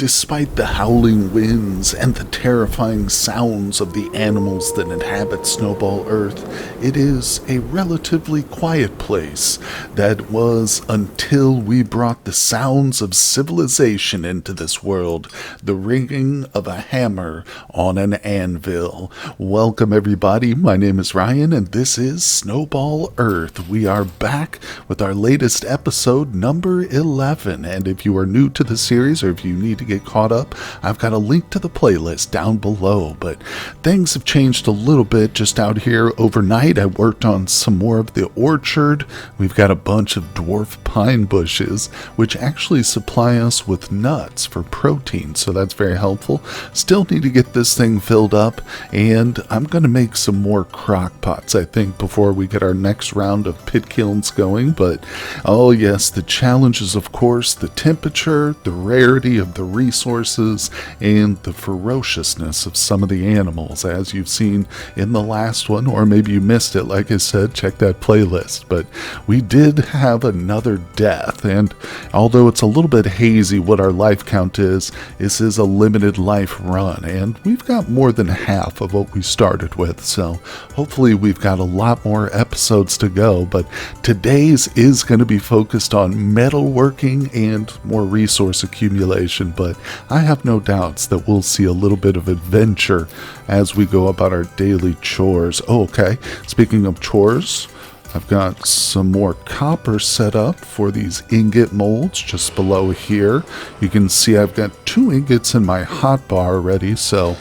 Despite the howling winds and the terrifying sounds of the animals that inhabit Snowball Earth, it is a relatively quiet place that was until we brought the sounds of civilization into this world, the ringing of a hammer on an anvil. Welcome everybody, my name is Ryan and this is Snowball Earth. We are back with our latest episode, number 11, and if you are new to the series or if you need to get caught up, I've got a link to the playlist down below. But things have changed a little bit just out here overnight. I worked on some more of the orchard. We've got a bunch of dwarf pine bushes which actually supply us with nuts for protein, so that's very helpful. Still need to get this thing filled up, and I'm going to make some more crock pots, I think, before we get our next round of pit kilns going. But oh yes, the challenge is of course the temperature, the rarity of the resources, and the ferociousness of some of the animals, as you've seen in the last one, or maybe you missed it. Like I said, check that playlist. But we did have another death, and although it's a little bit hazy what our life count is, this is a limited life run, and we've got more than half of what we started with, so hopefully we've got a lot more episodes to go. But today's is going to be focused on metalworking and more resource accumulation, but I have no doubts that we'll see a little bit of adventure as we go about our daily chores. Oh, okay, speaking of chores, I've got some more copper set up for these ingot molds just below here. You can see I've got 2 ingots in my hotbar already, so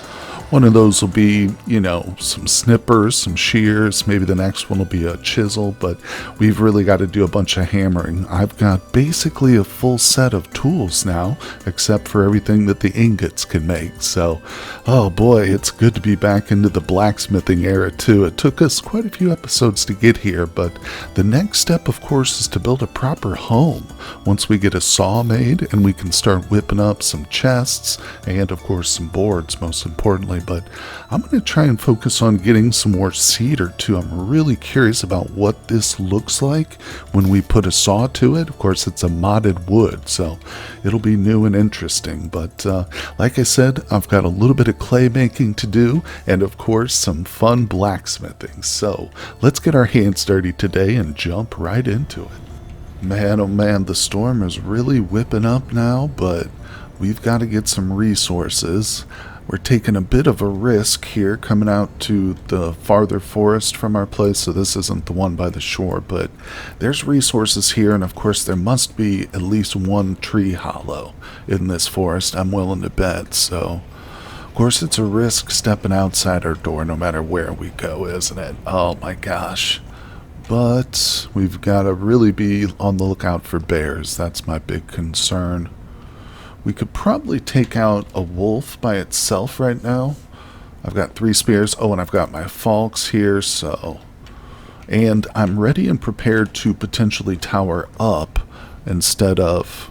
one of those will be, some snippers, some shears. Maybe the next one will be a chisel, but we've really got to do a bunch of hammering. I've got basically a full set of tools now, except for everything that the ingots can make. So, oh boy, it's good to be back into the blacksmithing era too. It took us quite a few episodes to get here, but the next step, of course, is to build a proper home. Once we get a saw made and we can start whipping up some chests and, of course, some boards, most importantly. But I'm going to try and focus on getting some more cedar too. I'm really curious about what this looks like when we put a saw to it. Of course, it's a modded wood, so it'll be new and interesting. But like I said, I've got a little bit of clay making to do, and of course some fun blacksmithing. So let's get our hands dirty today and jump right into it. Man, oh man, the storm is really whipping up now, but we've got to get some resources. We're taking a bit of a risk here coming out to the farther forest from our place, so this isn't the one by the shore, but there's resources here, and of course there must be at least one tree hollow in this forest, I'm willing to bet. So of course it's a risk stepping outside our door no matter where we go, isn't it? Oh my gosh. But we've got to really be on the lookout for bears. That's my big concern. We could probably take out a wolf by itself right now. I've got 3 spears. Oh, and I've got my falks here, so. And I'm ready and prepared to potentially tower up instead of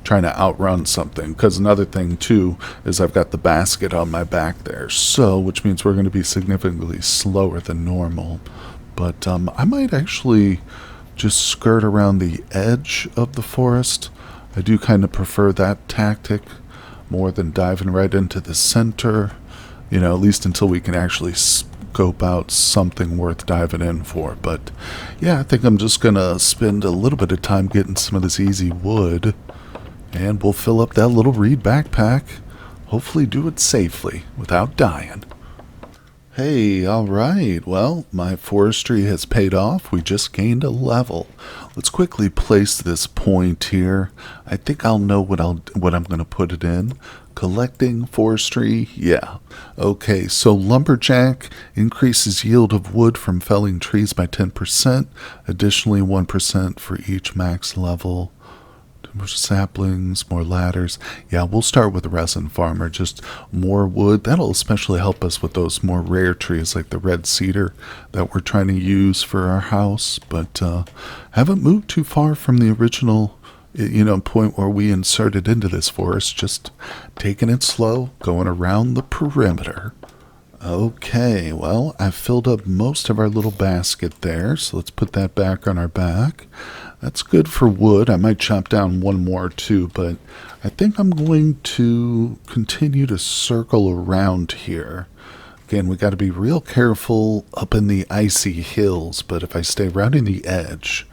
trying to outrun something. Because another thing, too, is I've got the basket on my back there. So, which means we're going to be significantly slower than normal. But I might actually just skirt around the edge of the forest. I do kind of prefer that tactic more than diving right into the center, at least until we can actually scope out something worth diving in for. But yeah, I think I'm just going to spend a little bit of time getting some of this easy wood, and we'll fill up that little reed backpack. Hopefully do it safely without dying. Hey, alright, well, my forestry has paid off. We just gained a level. Let's quickly place this point here. I think I'll know what I'm going to put it in. Collecting forestry, yeah. Okay, so lumberjack increases yield of wood from felling trees by 10%. Additionally, 1% for each max level. More saplings, more ladders. Yeah, we'll start with resin farmer, just more wood. That'll especially help us with those more rare trees like the red cedar that we're trying to use for our house. But haven't moved too far from the original point where we inserted into this forest. Just taking it slow, going around the perimeter. Okay, well, I've filled up most of our little basket there, so let's put that back on our back. That's good for wood. I might chop down one more too, but I think I'm going to continue to circle around here. Again, we got to be real careful up in the icy hills, but if I stay right in the edge,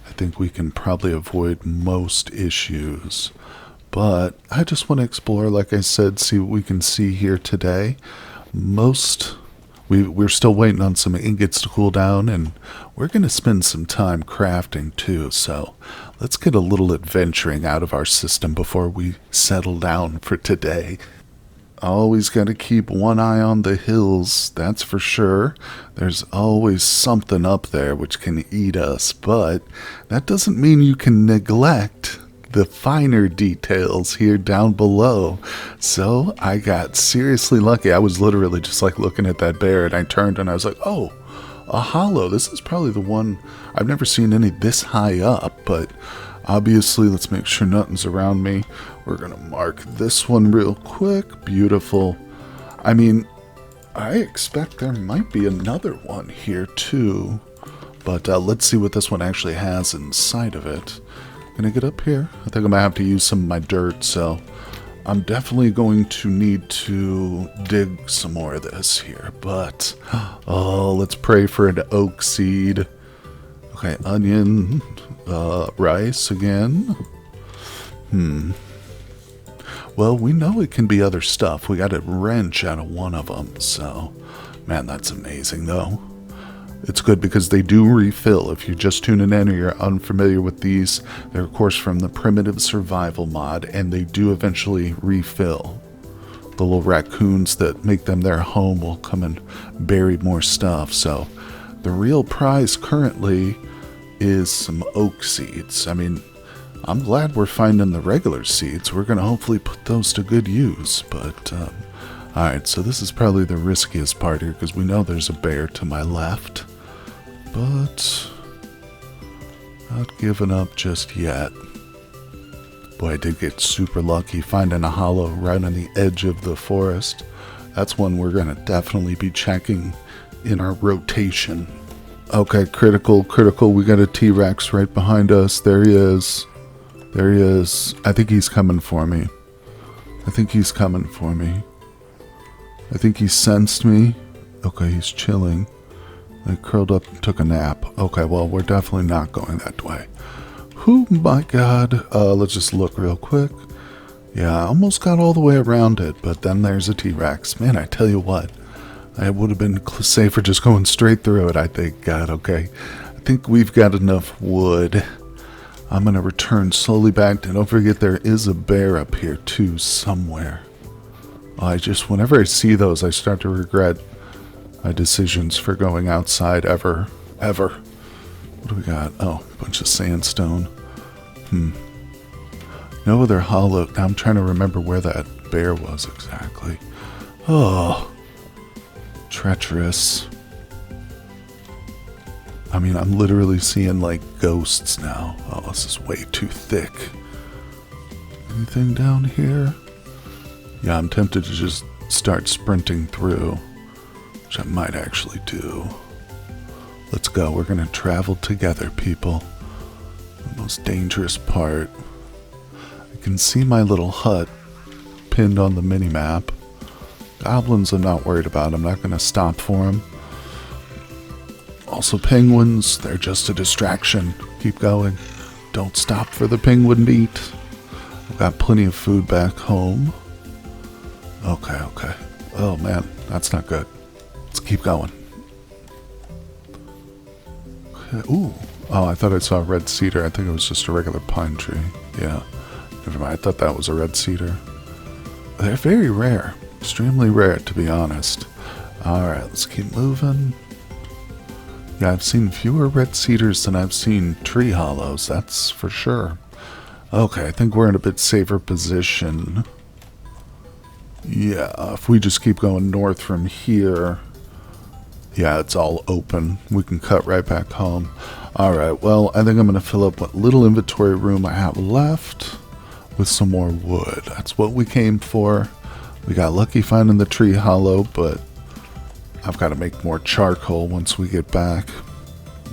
I think we can probably avoid most issues. But I just want to explore, like I said, see what we can see here today. We're still waiting on some ingots to cool down, and we're going to spend some time crafting too, so let's get a little adventuring out of our system before we settle down for today. Always got to keep one eye on the hills, that's for sure. There's always something up there which can eat us, but that doesn't mean you can neglect the finer details here down below. So I got seriously lucky. I was literally just like looking at that bear, and I turned and I was like, oh, a hollow. This is probably the one. I've never seen any this high up, but obviously let's make sure nothing's around me. We're gonna mark this one real quick. Beautiful. I mean, I expect there might be another one here too, but let's see what this one actually has inside of it. Gonna get up here. I think I'm gonna have to use some of my dirt, so I'm definitely going to need to dig some more of this here. But oh, let's pray for an oak seed. Okay, onion, rice again. Well, we know it can be other stuff. We got a wrench out of one of them, so man, that's amazing though. It's good because they do refill. If you're just tuning in or you're unfamiliar with these, they're of course from the Primitive Survival mod, and they do eventually refill. The little raccoons that make them their home will come and bury more stuff. So the real prize currently is some oak seeds. I mean, I'm glad we're finding the regular seeds. We're going to hopefully put those to good use. But alright, so this is probably the riskiest part here because we know there's a bear to my left. But not giving up just yet. Boy, I did get super lucky finding a hollow right on the edge of the forest. That's one we're going to definitely be checking in our rotation. Okay, critical. We got a T-Rex right behind us. There he is. There he is. I think he's coming for me. I think he sensed me. Okay, he's chilling. I curled up and took a nap. Okay, well, we're definitely not going that way. Oh my god. Let's just look real quick. Yeah, I almost got all the way around it, but then there's a T-Rex. Man, I tell you what. I would have been safer just going straight through it, I think. God, okay. I think we've got enough wood. I'm going to return slowly back. And don't forget, there is a bear up here, too, somewhere. Whenever I see those, I start to regret my decisions for going outside ever. What do we got? Oh, a bunch of sandstone. No other hollow. Now I'm trying to remember where that bear was exactly. Oh, treacherous. I mean, I'm literally seeing like ghosts now. Oh, this is way too thick. Anything down here? Yeah, I'm tempted to just start sprinting through, which I might actually do. Let's go. We're going to travel together, people. The most dangerous part. I can see my little hut pinned on the mini-map. Goblins I'm not worried about. I'm not going to stop for them. Also penguins, they're just a distraction. Keep going. Don't stop for the penguin meat. I've got plenty of food back home. Okay. Oh man, that's not good. Let's keep going. Okay. Ooh. Oh, I thought I saw a red cedar. I think it was just a regular pine tree. Yeah. Never mind. I thought that was a red cedar. They're very rare. Extremely rare, to be honest. Alright, let's keep moving. Yeah, I've seen fewer red cedars than I've seen tree hollows. That's for sure. Okay, I think we're in a bit safer position. Yeah, if we just keep going north from here, yeah, it's all open. We can cut right back home. Alright, well, I think I'm going to fill up what little inventory room I have left with some more wood. That's what we came for. We got lucky finding the tree hollow, but I've got to make more charcoal once we get back.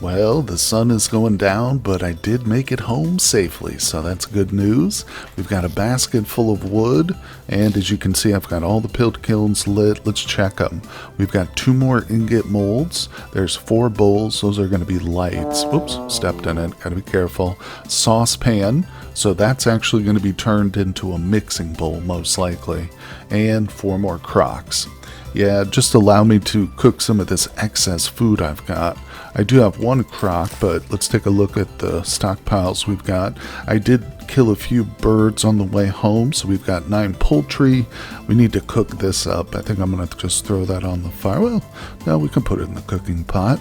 Well, the sun is going down, but I did make it home safely, so that's good news. We've got a basket full of wood, and as you can see, I've got all the pilt kilns lit. Let's check them. We've got 2 more ingot molds. There's 4 bowls. Those are going to be lights. Oops, stepped in it. Got to be careful. Saucepan. So that's actually going to be turned into a mixing bowl, most likely. And 4 more crocks. Yeah, just allow me to cook some of this excess food I've got. I do have 1 crock, but let's take a look at the stockpiles we've got. I did kill a few birds on the way home, so we've got 9 poultry. We need to cook this up. I think I'm going to just throw that on the fire. Well, now we can put it in the cooking pot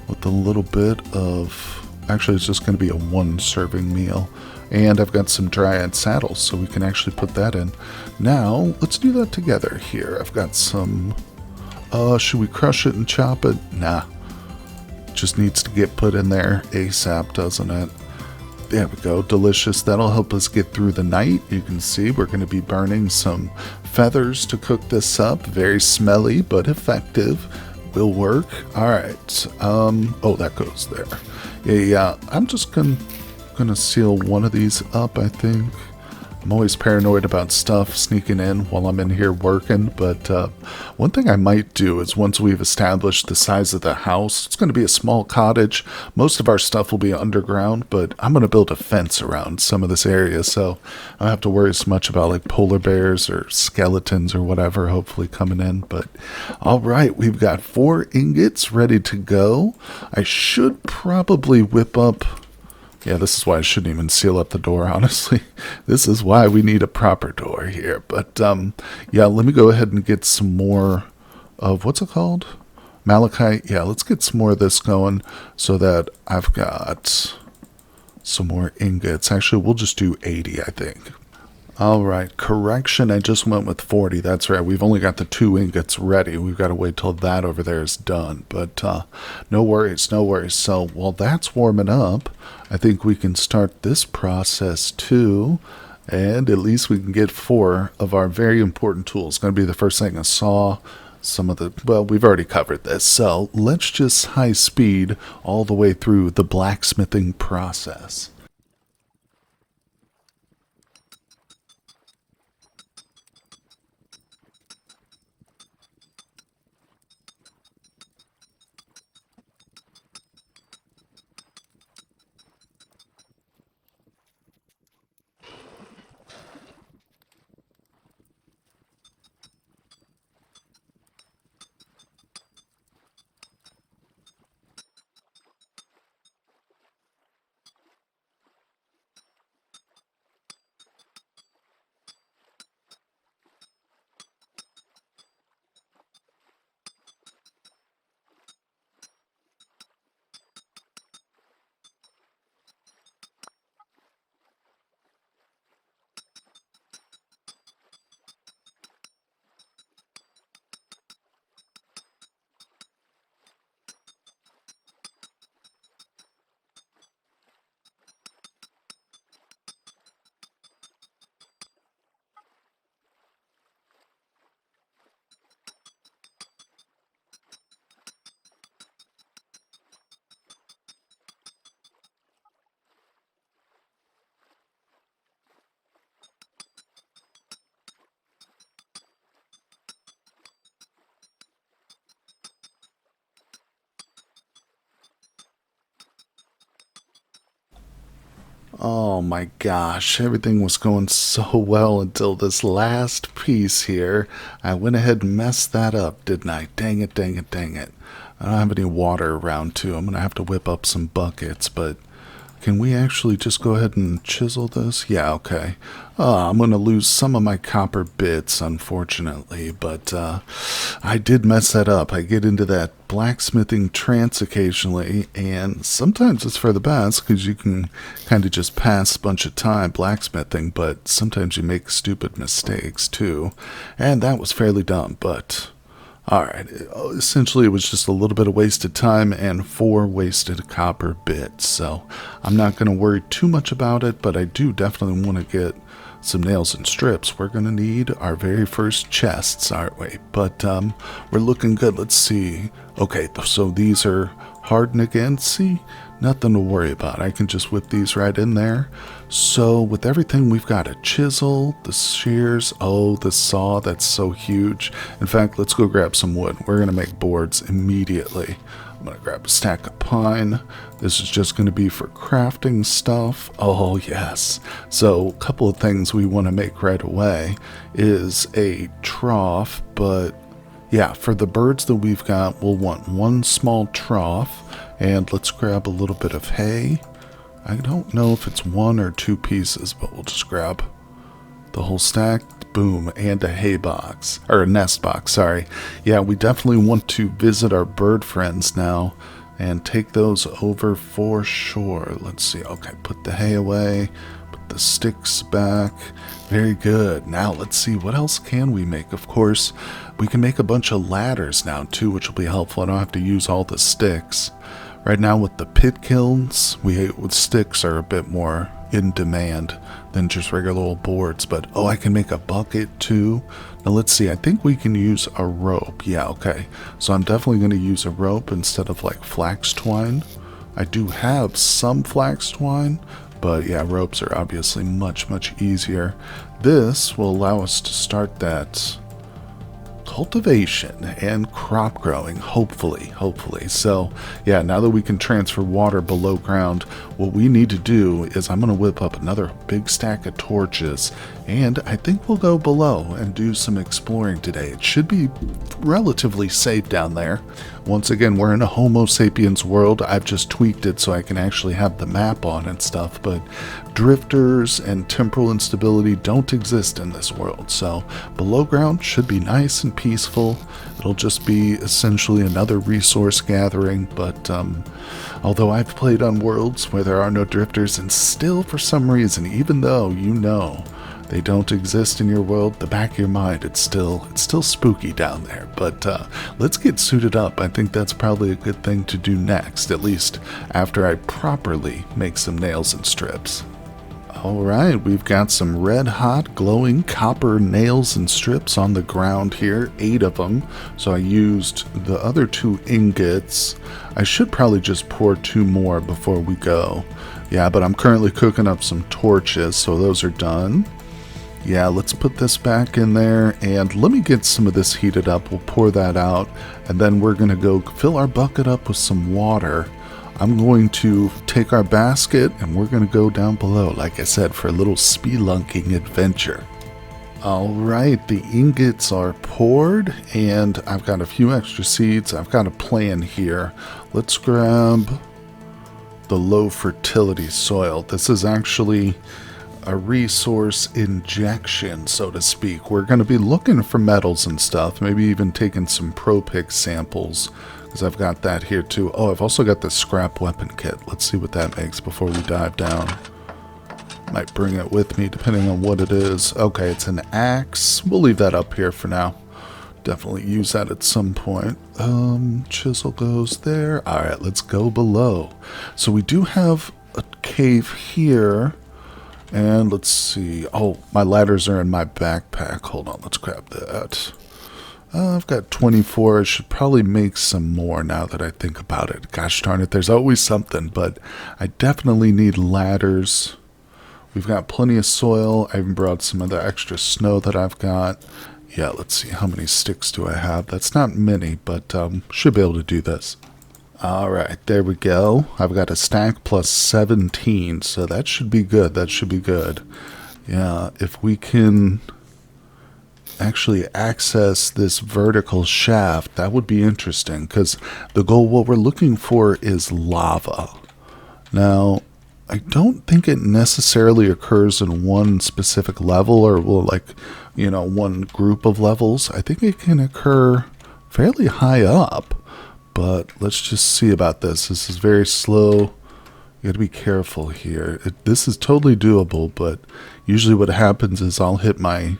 with a little bit of... Actually, it's just going to be a 1 serving meal. And I've got some dryad saddles, so we can actually put that in. Now, let's do that together here. I've got some... should we crush it and chop it? Nah. Just needs to get put in there ASAP, doesn't it? There we go. Delicious. That'll help us get through the night. You can see we're going to be burning some feathers to cook this up. Very smelly, but effective. Will work. All right. Oh, that goes there. Yeah. I'm just gonna seal one of these up, I think. I'm always paranoid about stuff sneaking in while I'm in here working, but one thing I might do is once we've established the size of the house, it's going to be a small cottage. Most of our stuff will be underground, but I'm going to build a fence around some of this area, so I don't have to worry so much about like polar bears or skeletons or whatever hopefully coming in. But all right, we've got 4 ingots ready to go. I should probably whip up... Yeah, this is why I shouldn't even seal up the door, honestly. This is why we need a proper door here. But, yeah, let me go ahead and get some more of, what's it called? Malachite. Yeah, let's get some more of this going so that I've got some more ingots. Actually, we'll just do 80, I think. All right, correction, I just went with 40. That's right, we've only got the 2 ingots ready. We've got to wait till that over there is done. But no worries, no worries. So while that's warming up, I think we can start this process too. And at least we can get 4 of our very important tools. It's going to be the first thing, a saw, some of the... Well, we've already covered this. So let's just high speed all the way through the blacksmithing process. Oh my gosh, everything was going so well until this last piece here. I went ahead and messed that up, didn't I? Dang it, dang it, dang it. I don't have any water around too. I'm going to have to whip up some buckets, but can we actually just go ahead and chisel this? Yeah, okay. I'm going to lose some of my copper bits, unfortunately, but I did mess that up. I get into that blacksmithing trance occasionally, and sometimes it's for the best because you can kind of just pass a bunch of time blacksmithing, but sometimes you make stupid mistakes too, and that was fairly dumb, but... Alright, essentially it was just a little bit of wasted time and 4 wasted copper bits, so I'm not going to worry too much about it, but I do definitely want to get some nails and strips. We're going to need our very first chests, aren't we? But we're looking good. Let's see. Okay, so these are harden again. See, nothing to worry about. I can just whip these right in there. So with everything, we've got a chisel, the shears, oh, the saw, that's so huge. In fact, let's go grab some wood. We're going to make boards immediately. I'm going to grab a stack of pine. This is just going to be for crafting stuff. Oh, yes. So a couple of things we want to make right away is a trough, but yeah, for the birds that we've got, we'll want one small trough. And let's grab a little bit of hay. I don't know if it's 1 or 2 pieces, but we'll just grab the whole stack. Boom, and a hay box, or a nest box, sorry. Yeah, we definitely want to visit our bird friends now and take those over for sure. Let's see. Okay, put the hay away, put the sticks back. Very good. Now let's see, what else can we make? Of course, we can make a bunch of ladders now too, which will be helpful. I don't have to use all the sticks. Right now with the pit kilns, with sticks are a bit more in demand than just regular old boards. But oh, I can make a bucket too. Now let's see, I think we can use a rope. Yeah, okay, so I'm definitely going to use a rope instead of like flax twine. I do have some flax twine, but yeah, ropes are obviously much easier. This will allow us to start that cultivation and crop growing, hopefully. So yeah, now that we can transfer water below ground, what we need to do is I'm going to whip up another big stack of torches, and I think we'll go below and do some exploring today. It should be relatively safe down there. Once again, we're in a Homo Sapiens world. I've just tweaked it so I can actually have the map on and stuff, but drifters and temporal instability don't exist in this world, so below ground should be nice and peaceful. It'll just be essentially another resource gathering, but although I've played on worlds where there are no drifters, and still for some reason, even though you know they don't exist in your world, the back of your mind, it's still spooky down there. But let's get suited up. I think that's probably a good thing to do next, at least after I properly make some nails and strips. Alright, we've got some red hot glowing copper nails and strips on the ground here, 8 of them. So I used the other 2 ingots. I should probably just pour 2 more before we go. Yeah, but I'm currently cooking up some torches, so those are done. Yeah, let's put this back in there, and let me get some of this heated up. We'll pour that out, and then we're going to go fill our bucket up with some water. I'm going to take our basket, and we're going to go down below, like I said, for a little spelunking adventure. Alright, the ingots are poured, and I've got a few extra seeds. I've got a plan here. Let's grab the low fertility soil. This is actually a resource injection, so to speak. We're going to be looking for metals and stuff, maybe even taking some ProPick samples, because I've got that here too. Oh, I've also got the scrap weapon kit. Let's see what that makes before we dive down. Might bring it with me depending on what it is. Okay, it's an axe. We'll leave that up here for now. Definitely use that at some point. Chisel goes there. Alright, let's go below. So we do have a cave here. And let's see. Oh, my ladders are in my backpack. Hold on, let's grab that. I've got 24. I should probably make some more now that I think about it. Gosh darn it, there's always something, but I definitely need ladders. We've got plenty of soil. I even brought some of the extra snow that I've got. Yeah, let's see. How many sticks do I have? That's not many, but should be able to do this. Alright, there we go. I've got a stack plus 17, so that should be good. That should be good. Yeah, if we can actually access this vertical shaft, that would be interesting, because the goal, what we're looking for is lava. Now, I don't think it necessarily occurs in one specific level, or well, like, you know, one group of levels. I think it can occur fairly high up. But let's just see about this. This is very slow. You got to be careful here. This is totally doable, but usually what happens is I'll hit my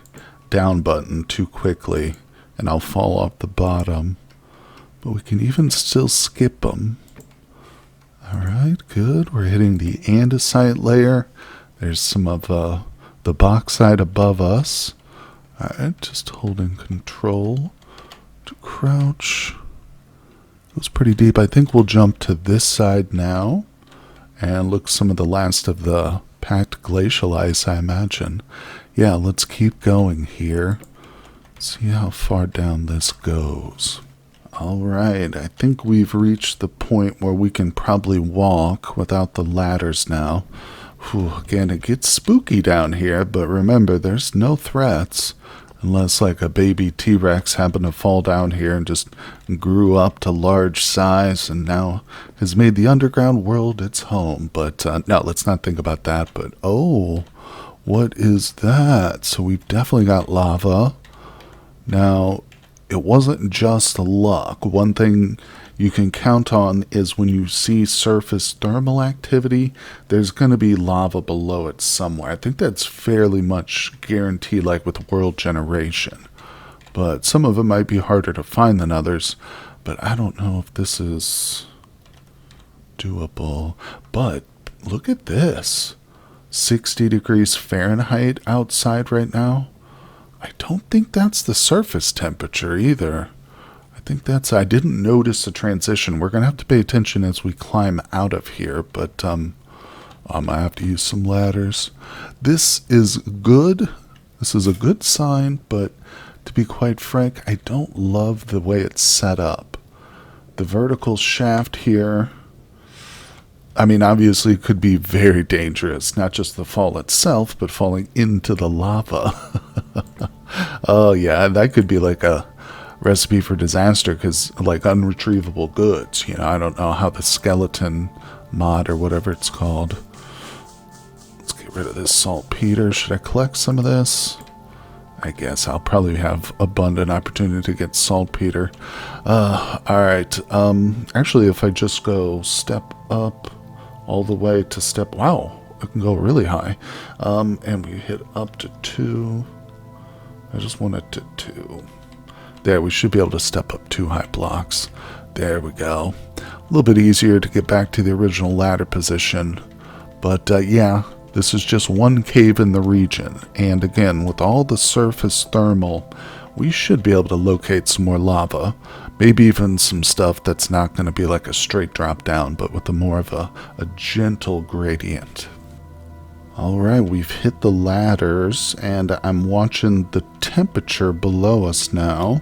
down button too quickly and I'll fall off the bottom. But we can even still skip them. Alright, good. We're hitting the andesite layer. There's some of the bauxite above us. Alright, just holding control to crouch. It was pretty deep. I think we'll jump to this side now and look some of the last of the packed glacial ice, I imagine. Yeah, let's keep going here. See how far down this goes. Alright, I think we've reached the point where we can probably walk without the ladders now. Whew, again, it gets spooky down here, but remember, there's no threats. Unless like a baby T-Rex happened to fall down here and just grew up to large size and now has made the underground world its home. But no, let's not think about that. But oh, what is that? So we've definitely got lava. Now, it wasn't just luck. One thing you can count on is when you see surface thermal activity, there's going to be lava below it somewhere. I think that's fairly much guaranteed, like with world generation. But some of it might be harder to find than others. But I don't know if this is doable. But look at this. 60 degrees Fahrenheit outside right now. I don't think that's the surface temperature either. I think that's... I didn't notice the transition. We're going to have to pay attention as we climb out of here, but I have to use some ladders. This is good. This is a good sign, but to be quite frank, I don't love the way it's set up. The vertical shaft here, I mean, obviously it could be very dangerous. Not just the fall itself, but falling into the lava. Oh, yeah, that could be like a recipe for disaster, because like unretrievable goods, you know. I don't know how the skeleton mod or whatever it's called. Let's get rid of this saltpeter. Should I collect some of this? I guess I'll probably have abundant opportunity to get saltpeter. Alright, actually if I just go step up all the way to step... Wow, I can go really high. And we hit up to 2. I just want it to 2. There, we should be able to step up 2 high blocks. There we go. A little bit easier to get back to the original ladder position. But yeah, this is just one cave in the region. And again, with all the surface thermal, we should be able to locate some more lava. Maybe even some stuff that's not going to be like a straight drop down, but with a more of a gentle gradient. Alright, we've hit the ladders, and I'm watching the temperature below us now.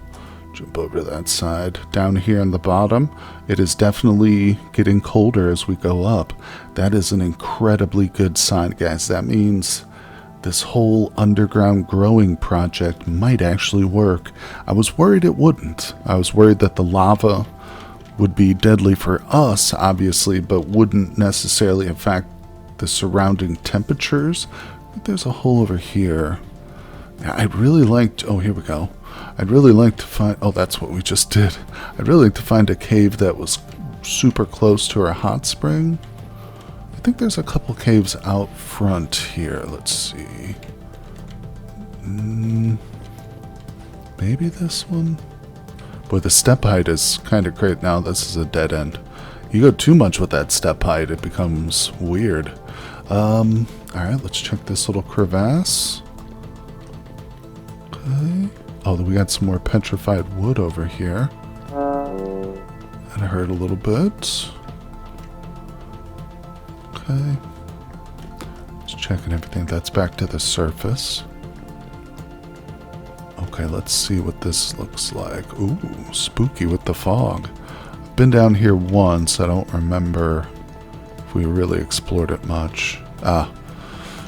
Jump over to that side. Down here on the bottom, it is definitely getting colder as we go up. That is an incredibly good sign, guys. That means this whole underground growing project might actually work. I was worried it wouldn't. I was worried that the lava would be deadly for us, obviously, but wouldn't necessarily affect the surrounding temperatures. I think there's a hole over here. I'd really like to... Oh, here we go. I'd really like to find... Oh, that's what we just did. I'd really like to find a cave that was super close to our hot spring. I think there's a couple caves out front here. Let's see. Maybe this one? Boy, the step height is kind of great now. This is a dead end. You go too much with that step height, it becomes weird. Alright, let's check this little crevasse. Okay. Oh, we got some more petrified wood over here. That hurt a little bit. Okay. Just checking everything. That's back to the surface. Okay, let's see what this looks like. Ooh, spooky with the fog. I've been down here once. I don't remember if we really explored it much. Ah,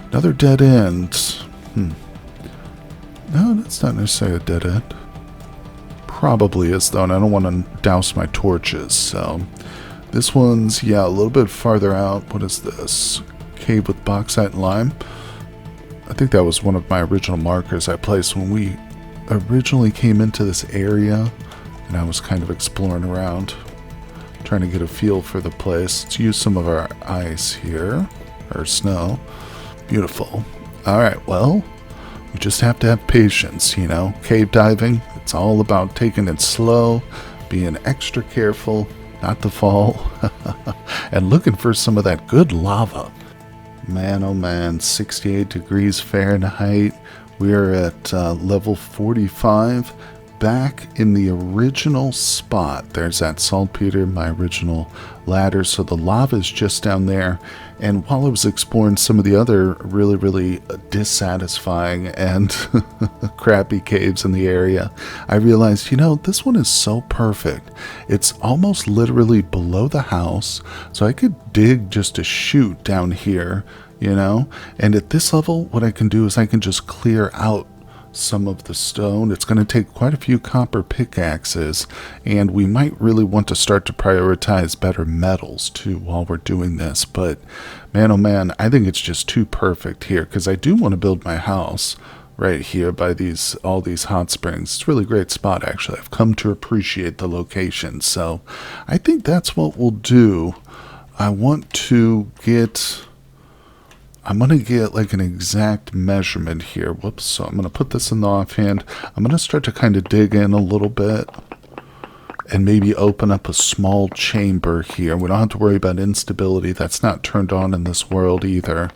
another dead end. No, that's not necessarily a dead end. Probably is, though, and I don't want to douse my torches, so... This one's, yeah, a little bit farther out. What is this? Cave with bauxite and lime. I think that was one of my original markers I placed when we originally came into this area, and I was kind of exploring around, trying to get a feel for the place. Let's use some of our ice here, or snow. Beautiful. Alright, well, we just have to have patience, you know. Cave diving, it's all about taking it slow, being extra careful, not to fall, and looking for some of that good lava. Man, oh man, 68 degrees Fahrenheit. We are at level 45. back in the original spot. There's that saltpeter, my original ladder. So the lava is just down there. And while I was exploring some of the other really dissatisfying and crappy caves in the area, I realized, this one is so perfect. It's almost literally below the house. So I could dig just a chute down here, and at this level, what I can do is I can just clear out some of the stone. It's going to take quite a few copper pickaxes, and we might really want to start to prioritize better metals too while we're doing this. But man, oh man, I think it's just too perfect here, because I do want to build my house right here by all these hot springs. It's a really great spot, actually. I've come to appreciate the location, so I think that's what we'll do. I'm going to get like an exact measurement here. Whoops. So I'm going to put this in the offhand. I'm going to start to kind of dig in a little bit and maybe open up a small chamber here. We don't have to worry about instability. That's not turned on in this world either.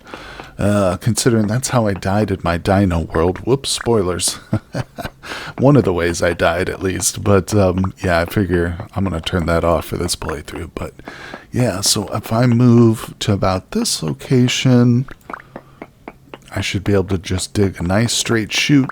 Considering that's how I died in my dino world. Whoops, spoilers. One of the ways I died, at least. But, yeah, I figure I'm going to turn that off for this playthrough. But, yeah, so if I move to about this location, I should be able to just dig a nice straight chute.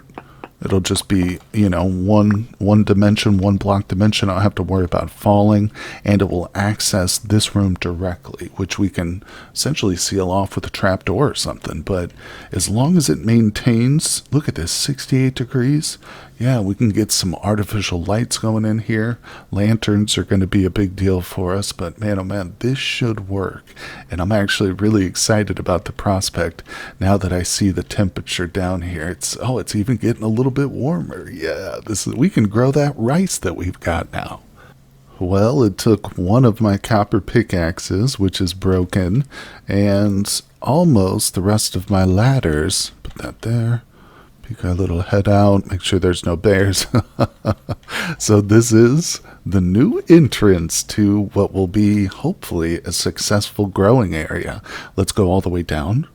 It'll just be, one dimension, one block dimension. I don't have to worry about falling, and it will access this room directly, which we can essentially seal off with a trapdoor or something. But as long as it maintains, look at this, 68 degrees. Yeah, we can get some artificial lights going in here. Lanterns are going to be a big deal for us, but man, oh man, this should work. And I'm actually really excited about the prospect now that I see the temperature down here. It's even getting a little bit warmer. Yeah, we can grow that rice that we've got now. Well, it took one of my copper pickaxes, which is broken, and almost the rest of my ladders. Put that there. Peek our little head out, make sure there's no bears. So this is the new entrance to what will be, hopefully, a successful growing area. Let's go all the way down.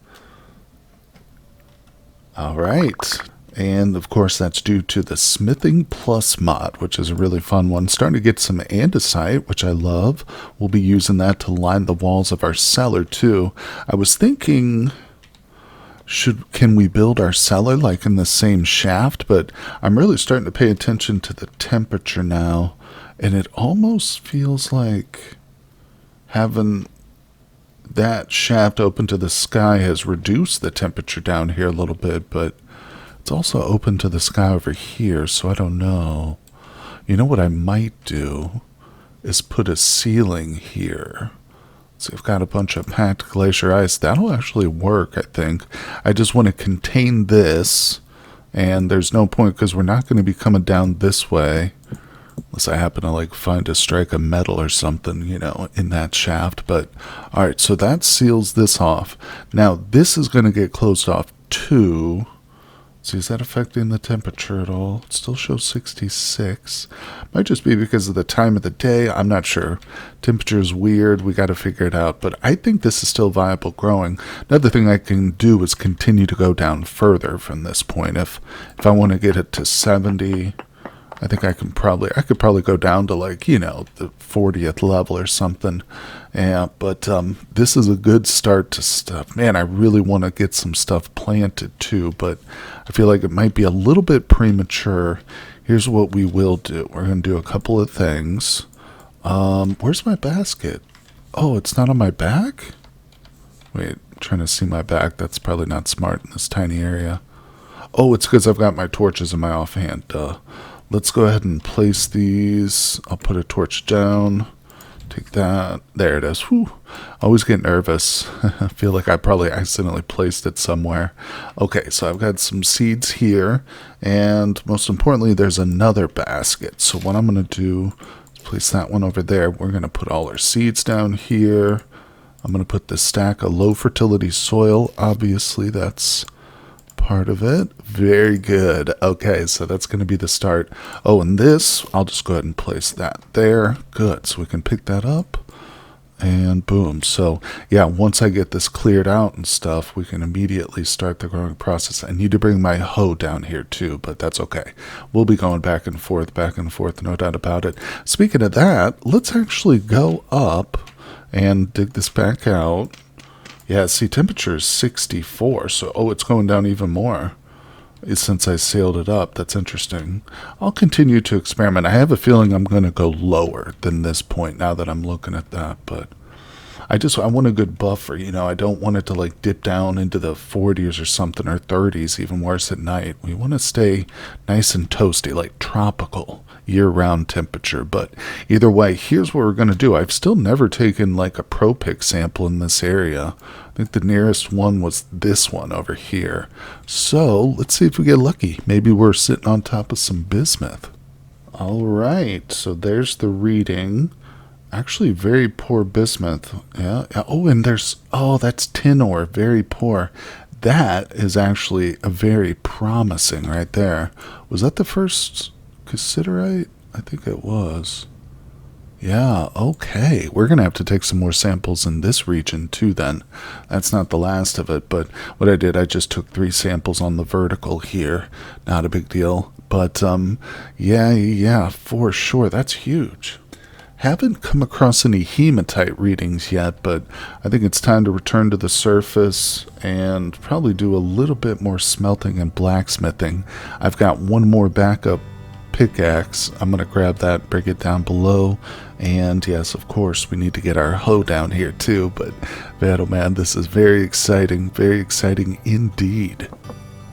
All right. And, of course, that's due to the Smithing Plus mod, which is a really fun one. Starting to get some andesite, which I love. We'll be using that to line the walls of our cellar, too. I was thinking, can we build our cellar like in the same shaft? But I'm really starting to pay attention to the temperature now. And it almost feels like having that shaft open to the sky has reduced the temperature down here a little bit, but it's also open to the sky over here, so I don't know. You know what I might do is put a ceiling here. So I've got a bunch of packed glacier ice. That'll actually work, I think. I just want to contain this, and there's no point because we're not going to be coming down this way unless I happen to find a strike of metal or something, in that shaft. But all right, so that seals this off. Now this is going to get closed off too. See, is that affecting the temperature at all? It still shows 66. Might just be because of the time of the day. I'm not sure. Temperature is weird. We got to figure it out. But I think this is still viable growing. Another thing I can do is continue to go down further from this point. If I want to get it to 70, I think I could probably go down to the 40th level or something. Yeah, but this is a good start to stuff. Man, I really want to get some stuff planted too, but I feel like it might be a little bit premature. Here's what we will do. We're going to do a couple of things. Where's my basket? Oh, it's not on my back? Wait, I'm trying to see my back. That's probably not smart in this tiny area. Oh, it's because I've got my torches in my offhand. Let's go ahead and place these. I'll put a torch down. Take that. There it is. Whew. I always get nervous. I feel like I probably accidentally placed it somewhere. Okay, so I've got some seeds here. And most importantly, there's another basket. So what I'm going to do is place that one over there. We're going to put all our seeds down here. I'm going to put this stack of low fertility soil. Obviously, that's part of it. Very good. Okay, so that's going to be the start. Oh, and this, I'll just go ahead and place that there. Good, so we can pick that up. And boom. So yeah, once I get this cleared out and stuff, we can immediately start the growing process. I need to bring my hoe down here too, but that's okay. We'll be going back and forth, no doubt about it. Speaking of that, let's actually go up and dig this back out. Yeah, see, temperature is 64, so it's going down even more since I sealed it up. That's interesting. I'll continue to experiment. I have a feeling I'm going to go lower than this point now that I'm looking at that, but I want a good buffer. I don't want it to like dip down into the 40s or something, or 30s, even worse at night. We want to stay nice and toasty, like tropical year-round temperature. But either way, here's what we're going to do. I've still never taken like a ProPick sample in this area. I think the nearest one was this one over here. So let's see if we get lucky. Maybe we're sitting on top of some bismuth. All right, so there's the reading. Actually, very poor bismuth. Yeah. Oh, and that's tin ore. Very poor. That is actually a very promising right there. Was that the first cassiterite? I think it was. Yeah, okay. We're going to have to take some more samples in this region too then. That's not the last of it, but what I did, I just took 3 samples on the vertical here. Not a big deal. But, yeah, for sure. That's huge. Haven't come across any hematite readings yet, but I think it's time to return to the surface and probably do a little bit more smelting and blacksmithing. I've got one more backup pickaxe. I'm going to grab that, bring it down below, and yes, of course, we need to get our hoe down here too, but man, this is very exciting indeed.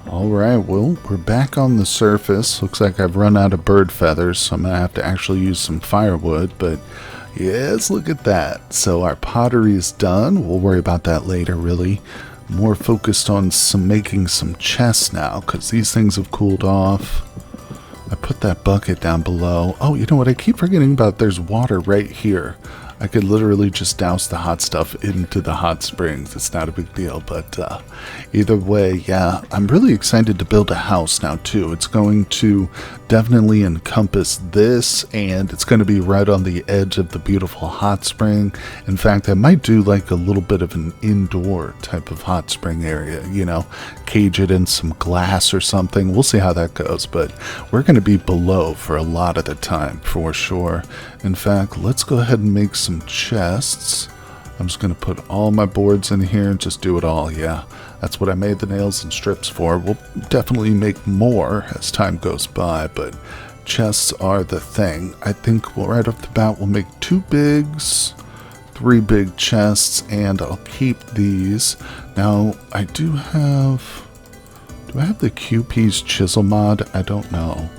Alright, well, we're back on the surface. Looks like I've run out of bird feathers, so I'm going to have to actually use some firewood, but yes, look at that. So our pottery is done. We'll worry about that later, really. More focused on making some chests now, because these things have cooled off. I put that bucket down below. Oh, you know what? I keep forgetting about there's water right here. I could literally just douse the hot stuff into the hot springs. It's not a big deal, but either way, yeah, I'm really excited to build a house now too. It's going to definitely encompass this, and it's going to be right on the edge of the beautiful hot spring. In fact, I might do like a little bit of an indoor type of hot spring area, cage it in some glass or something. We'll see how that goes, but we're going to be below for a lot of the time for sure. In fact, let's go ahead and make some chests. I'm just going to put all my boards in here and just do it all. Yeah, that's what I made the nails and strips for. We'll definitely make more as time goes by, but chests are the thing. I think right off the bat we'll make 2 bigs, 3 big chests, and I'll keep these. Now, I do I have the QP's chisel mod? I don't know.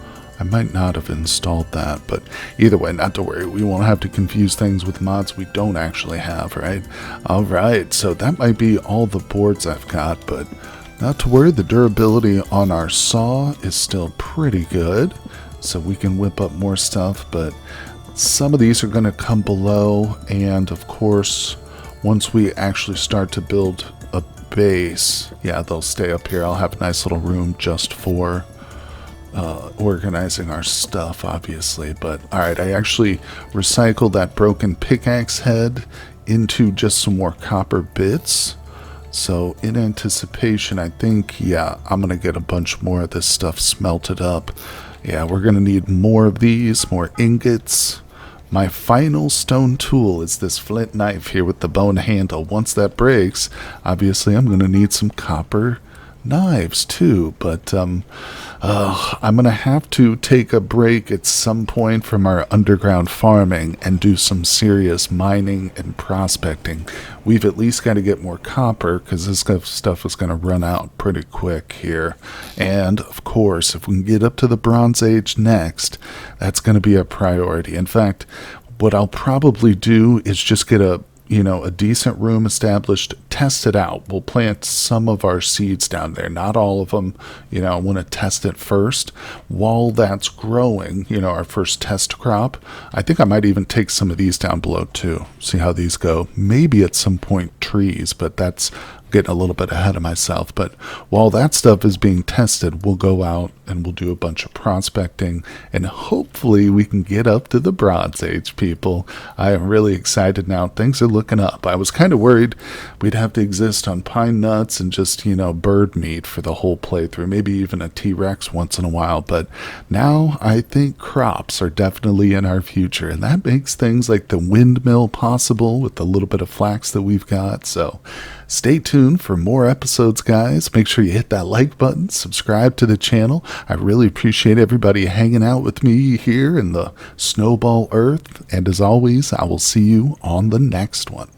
I might not have installed that, but either way, not to worry. We won't have to confuse things with mods we don't actually have, right? Alright, so that might be all the boards I've got, but not to worry. The durability on our saw is still pretty good, so we can whip up more stuff, but some of these are going to come below, and of course, once we actually start to build a base, yeah, they'll stay up here. I'll have a nice little room just for organizing our stuff, obviously. But alright, I actually recycled that broken pickaxe head into just some more copper bits. So in anticipation, I think, yeah, I'm gonna get a bunch more of this stuff smelted up. Yeah, we're gonna need more of these, more ingots. My final stone tool is this flint knife here with the bone handle. Once that breaks, obviously I'm gonna need some copper knives too, but I'm gonna have to take a break at some point from our underground farming and do some serious mining and prospecting. We've at least got to get more copper, because this stuff is going to run out pretty quick here. And of course, if we can get up to the Bronze Age next, that's going to be a priority. In fact, what I'll probably do is just get a decent room established, test it out. We'll plant some of our seeds down there, not all of them. I want to test it first. While that's growing, our first test crop, I think I might even take some of these down below too. See how these go. Maybe at some point trees, but that's getting a little bit ahead of myself. But while that stuff is being tested, we'll go out and we'll do a bunch of prospecting, and hopefully we can get up to the Bronze Age, people. I am really excited now. Things are looking up. I was kind of worried we'd have to exist on pine nuts and just, bird meat for the whole playthrough, maybe even a T-Rex once in a while. But now I think crops are definitely in our future, and that makes things like the windmill possible with the little bit of flax that we've got. So stay tuned for more episodes, guys. Make sure you hit that like button, subscribe to the channel. I really appreciate everybody hanging out with me here in the Snowball Earth. And as always, I will see you on the next one.